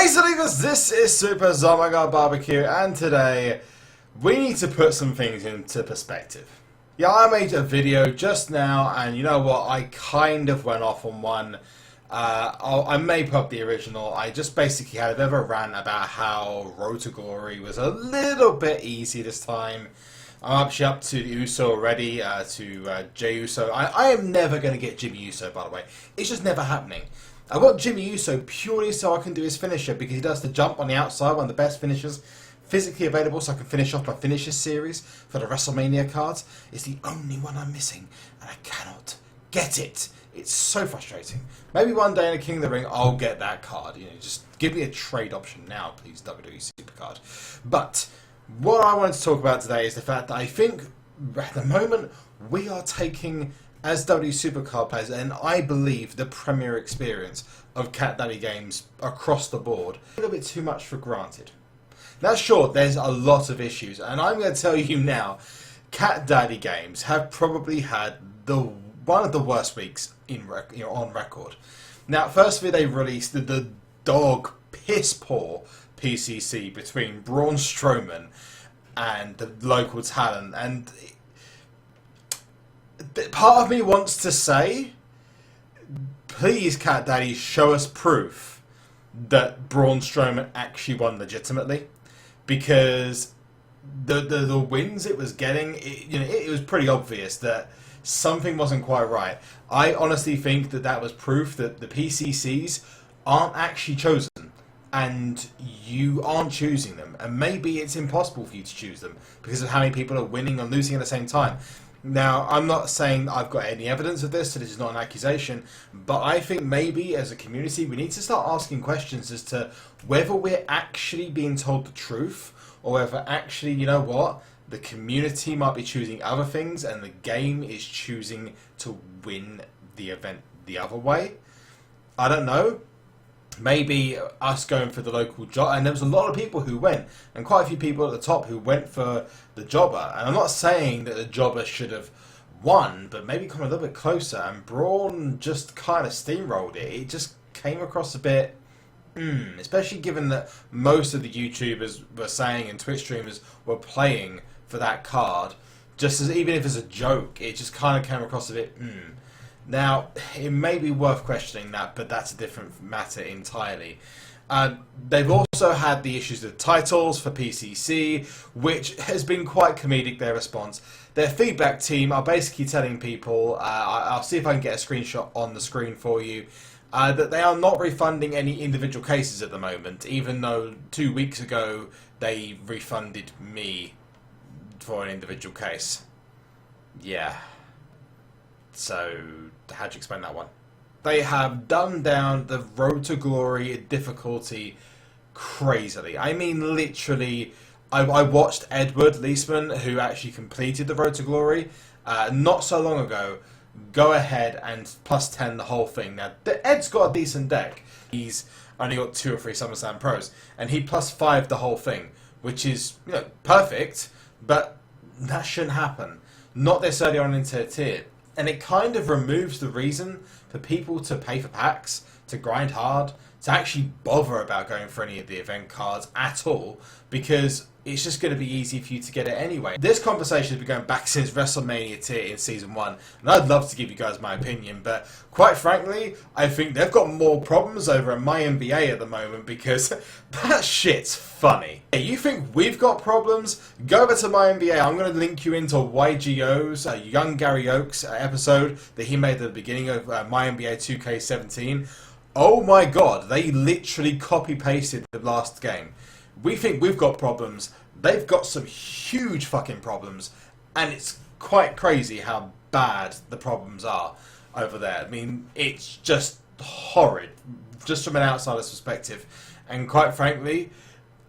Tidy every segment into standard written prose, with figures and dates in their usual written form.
Hey Salivas, this is SuperZombGBBQ, and today we need to put some things into perspective. Yeah, I made a video just now, and you know what, I kind of went off on one. I may put up the original. I just basically had a bit of a rant about how Road to Glory was a little bit easy this time. I'm actually up to the Uso already, to Jey Uso. I am never going to get Jimmy Uso, by the way. It's just never happening. I got Jimmy Uso purely so I can do his finisher, because he does the jump on the outside, one of the best finishers physically available, so I can finish off my finishers series for the WrestleMania cards. It's the only one I'm missing, and I cannot get it. It's so frustrating. Maybe one day in the King of the Ring I'll get that card. You know, just give me a trade option now, please, WWE SuperCard. But what I wanted to talk about today is the fact that I think at the moment we are taking, as WWE SuperCard players, and I believe the premier experience of Cat Daddy games across the board, a little bit too much for granted. Now sure, there's a lot of issues, and I'm going to tell you now, Cat Daddy games have probably had one of the worst weeks on record. Now, firstly, they released the dog piss poor PCC between Braun Strowman and the local talent, and part of me wants to say, please, Cat Daddy, show us proof that Braun Strowman actually won legitimately, because the wins it was getting, it was pretty obvious that something wasn't quite right. I honestly think that was proof that the PCCs aren't actually chosen, and you aren't choosing them, and maybe it's impossible for you to choose them because of how many people are winning and losing at the same time. Now, I'm not saying I've got any evidence of this, so this is not an accusation, but I think maybe as a community we need to start asking questions as to whether we're actually being told the truth, or whether actually, you know what, the community might be choosing other things and the game is choosing to win the event the other way. I don't know. Maybe us going for the local job, and there was a lot of people who went, and quite a few people at the top who went for the jobber, and I'm not saying that the jobber should have won, but maybe come a little bit closer, and Braun just kind of steamrolled it. It just came across a bit, especially given that most of the YouTubers were saying and Twitch streamers were playing for that card, just as even if it's a joke, it just kind of came across a bit, Now, it may be worth questioning that, but that's a different matter entirely. They've also had the issues of titles for PCC, which has been quite comedic, their response. Their feedback team are basically telling people, I'll see if I can get a screenshot on the screen for you, that they are not refunding any individual cases at the moment, even though 2 weeks ago they refunded me for an individual case. Yeah. So, how'd you explain that one? They have dumbed down the Road to Glory difficulty crazily. I mean, literally, I watched Edward Leesman, who actually completed the Road to Glory, not so long ago, go ahead and plus 10 the whole thing. Now, Ed's got a decent deck. He's only got 2 or 3 SummerSlam Pros, and he plus 5 the whole thing, which is, perfect, but that shouldn't happen. Not this early on into a tier. And it kind of removes the reason for people to pay for packs, to grind hard, to actually bother about going for any of the event cards at all, because it's just going to be easy for you to get it anyway. This conversation has been going back since WrestleMania tier in Season 1, and I'd love to give you guys my opinion, but quite frankly, I think they've got more problems over at myNBA at the moment, because that shit's funny. Hey, you think we've got problems? Go over to myNBA. I'm going to link you into YGO's Young Gary Oaks episode that he made at the beginning of myNBA 2K17. Oh my god, they literally copy-pasted the last game. We think we've got problems. They've got some huge fucking problems, and it's quite crazy how bad the problems are over there. I mean, it's just horrid, just from an outsider's perspective. And quite frankly,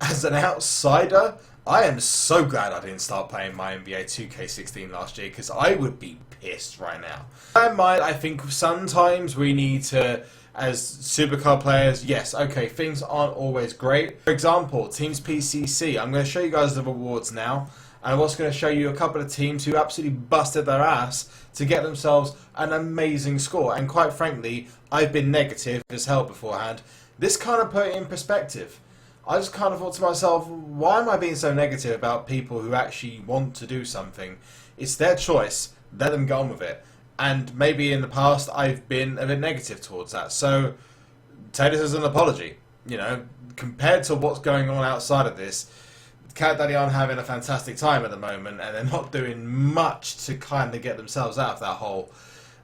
as an outsider, I am so glad I didn't start playing myNBA 2K16 last year, because I would be pissed right now. In mind, I think sometimes we need to, as SuperCard players, yes, okay, things aren't always great. For example, Teams PCC. I'm going to show you guys the rewards now, and I'm also going to show you a couple of teams who absolutely busted their ass to get themselves an amazing score. And quite frankly, I've been negative as hell beforehand. this kind of put it in perspective. I just kind of thought to myself, why am I being so negative about people who actually want to do something? It's their choice. Let them get on with it. And maybe in the past I've been a bit negative towards that. So take this as an apology. You know, compared to what's going on outside of this, Cat Daddy aren't having a fantastic time at the moment, and they're not doing much to kind of get themselves out of that hole.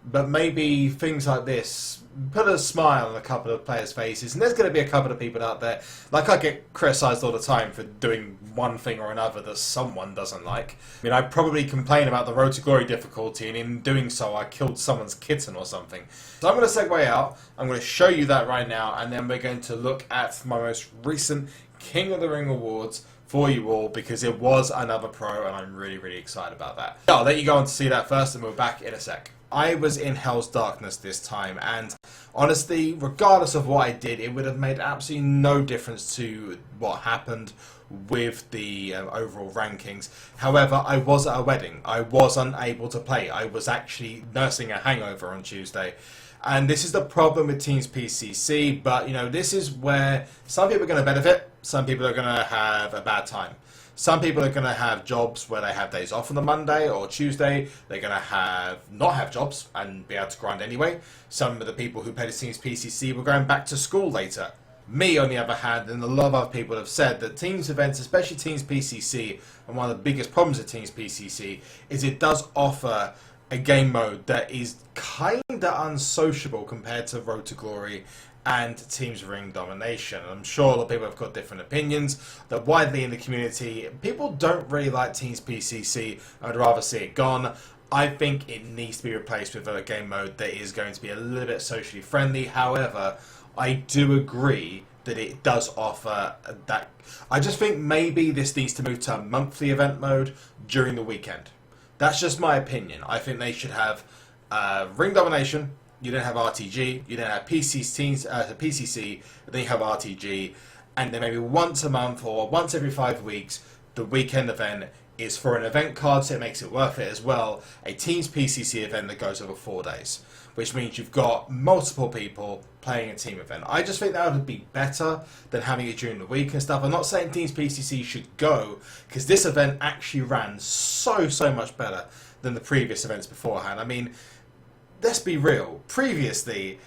But maybe things like this put a smile on a couple of players' faces, and there's going to be a couple of people out there, like I get criticised all the time for doing one thing or another that someone doesn't like. I mean, I probably complain about the Road to Glory difficulty, and in doing so I killed someone's kitten or something. So I'm going to segue out, I'm going to show you that right now, and then we're going to look at my most recent King of the Ring awards for you all, because it was another pro, and I'm really, really excited about that. I'll let you go on to see that first, and we're back in a sec. I was in Hell's Darkness this time, and honestly, regardless of what I did, it would have made absolutely no difference to what happened with the overall rankings. However, I was at a wedding. I was unable to play. I was actually nursing a hangover on Tuesday. And this is the problem with Teams PCC, but you know, this is where some people are going to benefit, some people are going to have a bad time. Some people are going to have jobs where they have days off on the Monday or Tuesday. They're going to not have jobs and be able to grind anyway. Some of the people who play the Teams PCC were going back to school later. Me, on the other hand, and a lot of other people have said that Teams events, especially Teams PCC, and one of the biggest problems of Teams PCC is it does offer a game mode that is kind of unsociable compared to Road to Glory and Teams Ring Domination. I'm sure a lot of people have got different opinions. That widely in the community, people don't really like Teams PCC. I'd rather see it gone. I think it needs to be replaced with a game mode that is going to be a little bit socially friendly. However, I do agree that it does offer that. I just think maybe this needs to move to a monthly event mode during the weekend. That's just my opinion. I think they should have Ring Domination. You don't have RTG, you don't have PCC, then you have RTG, and then maybe once a month or once every 5 weeks, the weekend event is for an event card, so it makes it worth it as well. A Teams PCC event that goes over 4 days, which means you've got multiple people playing a team event. I just think that would be better than having it during the week and stuff. I'm not saying Teams PCC should go, because this event actually ran so much better than the previous events beforehand. I mean, let's be real. Previously,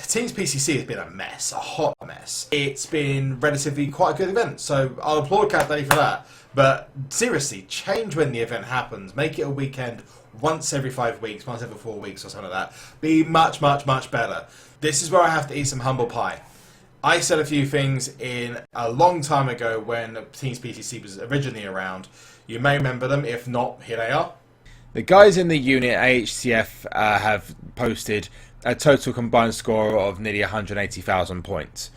Teams PCC has been a mess, a hot mess. It's been relatively quite a good event, so I'll applaud Cat Daddy for that. But seriously, change when the event happens. Make it a weekend once every 5 weeks, once every 4 weeks or something like that. Be much better. This is where I have to eat some humble pie. I said a few things in a long time ago when Teams PCC was originally around. You may remember them. If not, here they are. The guys in the unit, AHTF, have posted a total combined score of nearly 180,000 points,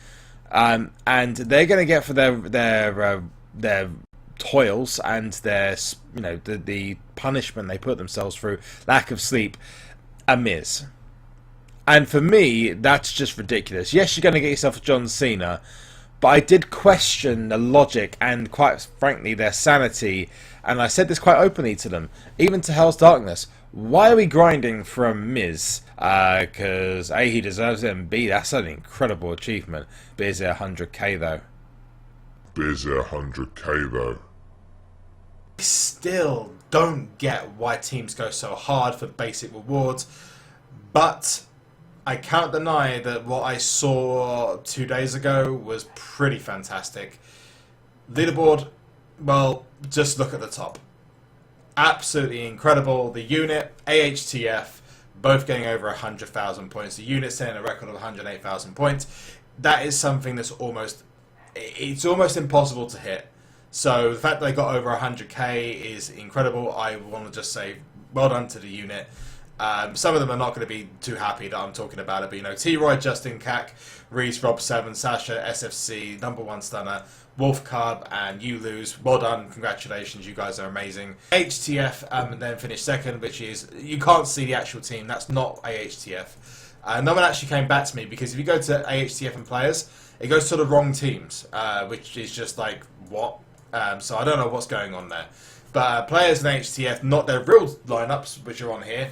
and they're going to get for their toils and their the punishment they put themselves through, lack of sleep, a miss. And for me, that's just ridiculous. Yes, you're going to get yourself a John Cena, but I did question the logic and, quite frankly, their sanity. And I said this quite openly to them, even to Hell's Darkness. Why are we grinding from Miz? Because A, he deserves it, and B, that's an incredible achievement. But is it 100k though? I still don't get why teams go so hard for basic rewards, but I can't deny that what I saw 2 days ago was pretty fantastic. Leaderboard, well, just look at the top. Absolutely incredible. The unit, AHTF, both getting over 100,000 points. The unit setting a record of 108,000 points. That is something that's almost impossible to hit. So the fact that they got over 100k is incredible. I want to just say well done to the unit. Some of them are not going to be too happy that I'm talking about it, but you know, T-Roy, Justin Cack, Reese, Rob7, Sasha, SFC, Number One Stunner, Wolf Cub, and You Lose. Well done, congratulations, you guys are amazing. HTF then finished second, which is, you can't see the actual team, that's not AHTF. No one actually came back to me, because if you go to AHTF and players, it goes to the wrong teams, which is just like, what? So I don't know what's going on there. But players in HTF, not their real lineups, which are on here,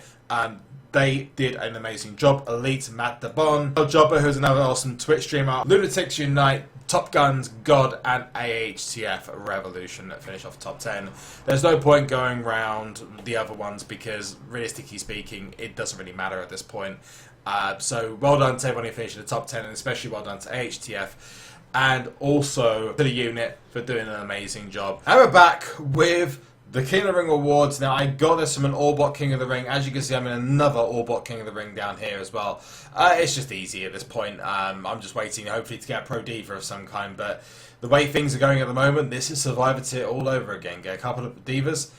They did an amazing job. Elite, Matt DeBon, El Jobber, who's another awesome Twitch streamer, Lunatics Unite, Top Guns, God, and AHTF Revolution that finish off top 10. There's no point going round the other ones because, realistically speaking, it doesn't really matter at this point. So well done to everyone who finished in the top 10, and especially well done to AHTF. And also to the unit for doing an amazing job. And we're back with the King of the Ring Awards. Now, I got this from an All-Bot King of the Ring. As you can see, I'm in another All-Bot King of the Ring down here as well. It's just easy at this point. I'm just waiting, hopefully, to get a Pro Diva of some kind. But the way things are going at the moment, this is Survivor Tier all over again. Get a couple of Divas,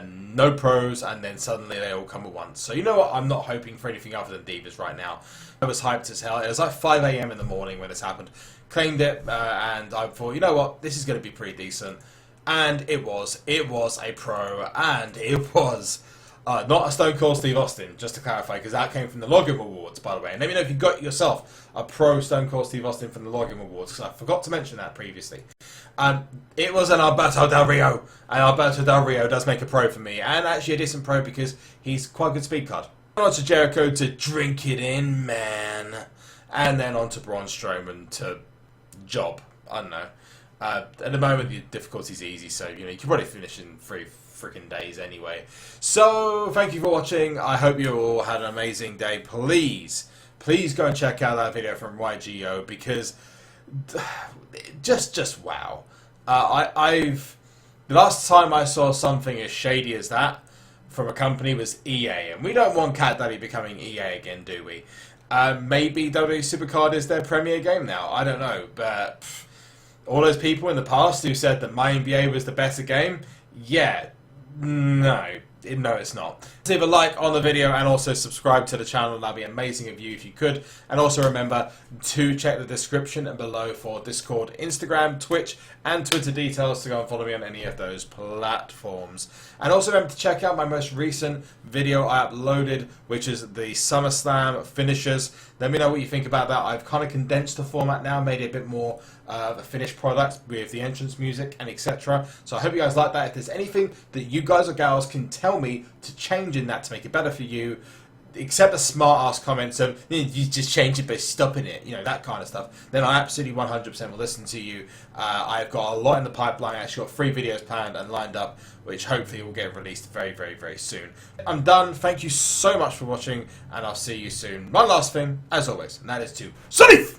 no Pros, and then suddenly they all come at once. So you know what? I'm not hoping for anything other than Divas right now. I was hyped as hell. It was like 5 AM in the morning when this happened. Claimed it, and I thought, you know what? This is going to be pretty decent. And it was. It was a Pro, and it was not a Stone Cold Steve Austin, just to clarify, because that came from the Login Awards, by the way. And let me know if you got yourself a Pro Stone Cold Steve Austin from the Login Awards, because I forgot to mention that previously. It was an Alberto Del Rio, and Alberto Del Rio does make a Pro for me, and actually a decent Pro because he's quite a good speed card. On to Jericho to drink it in, man. And then on to Braun Strowman to job. I don't know. At the moment, the difficulty's easy, so you can probably finish in 3 freaking days anyway. So, thank you for watching. I hope you all had an amazing day. Please go and check out that video from YGO because just wow. The last time I saw something as shady as that from a company was EA, and we don't want Cat Daddy becoming EA again, do we? Maybe WWE SuperCard is their premier game now. I don't know, but all those people in the past who said that myNBA was the better game, yeah, no, it's not. Leave a like on the video and also subscribe to the channel. That'd be amazing of you if you could. And also remember to check the description below for Discord, Instagram, Twitch, and Twitter details to go and follow me on any of those platforms. And also remember to check out my most recent video I uploaded, which is the SummerSlam finishers. Let me know what you think about that. I've kind of condensed the format now, made it a bit more of a finished product with the entrance music and etc. So I hope you guys like that. If there's anything that you guys or gals can tell me to change in that to make it better for you, except the smart-ass comments of, you just change it by stopping it, that kind of stuff, then I absolutely 100% will listen to you. I've got a lot in the pipeline. I actually got 3 videos planned and lined up, which hopefully will get released very, very, very soon. I'm done. Thank you so much for watching, and I'll see you soon. One last thing, as always, and that is to salute!